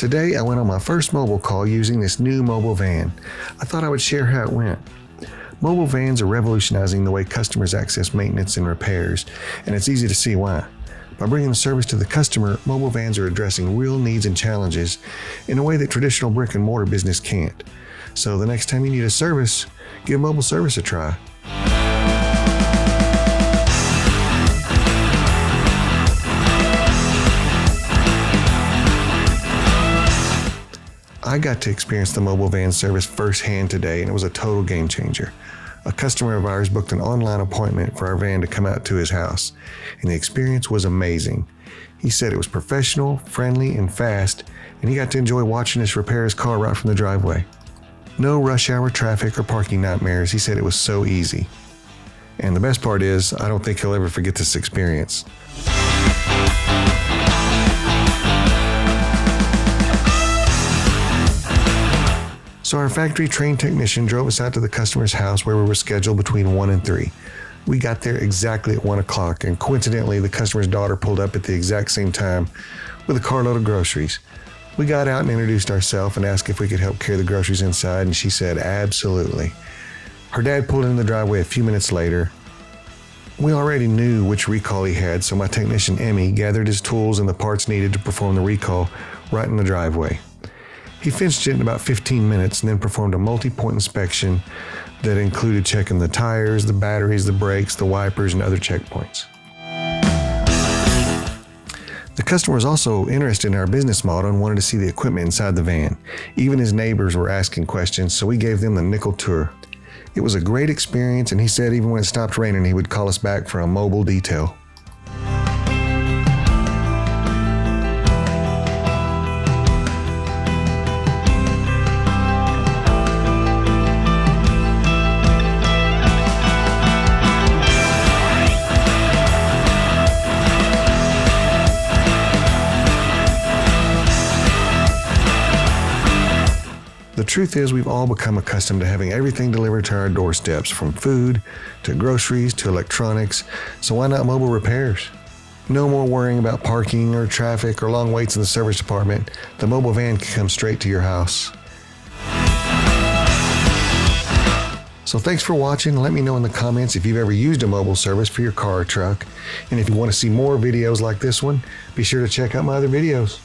Today I went on my first mobile call using this new mobile van. I thought I would share how it went. Mobile vans are revolutionizing the way customers access maintenance and repairs, and it's easy to see why. By bringing the service to the customer, mobile vans are addressing real needs and challenges in a way that traditional brick and mortar business can't. So the next time you need a service, give mobile service a try. I got to experience the mobile van service firsthand today, and it was a total game changer. A customer of ours booked an online appointment for our van to come out to his house, and the experience was amazing. He said it was professional, friendly, and fast, and he got to enjoy watching us repair his car right from the driveway. No rush hour traffic or parking nightmares. He said it was so easy. And the best part is, I don't think he'll ever forget this experience. So our factory trained technician drove us out to the customer's house where we were scheduled between 1 and 3. We got there exactly at 1 o'clock, and coincidentally, the customer's daughter pulled up at the exact same time with a carload of groceries. We got out and introduced ourselves and asked if we could help carry the groceries inside, and she said absolutely. Her dad pulled in the driveway a few minutes later. We already knew which recall he had, so my technician Emmy gathered his tools and the parts needed to perform the recall right in the driveway. He finished it in about 15 minutes and then performed a multi-point inspection that included checking the tires, the batteries, the brakes, the wipers, and other checkpoints. The customer was also interested in our business model and wanted to see the equipment inside the van. Even his neighbors were asking questions, so we gave them the nickel tour. It was a great experience, and he said even when it stopped raining, he would call us back for a mobile detail. The truth is, we've all become accustomed to having everything delivered to our doorsteps, from food to groceries to electronics, so why not mobile repairs? No more worrying about parking or traffic or long waits in the service department. The mobile van can come straight to your house. So thanks for watching. Let me know in the comments if you've ever used a mobile service for your car or truck. And if you want to see more videos like this one, be sure to check out my other videos.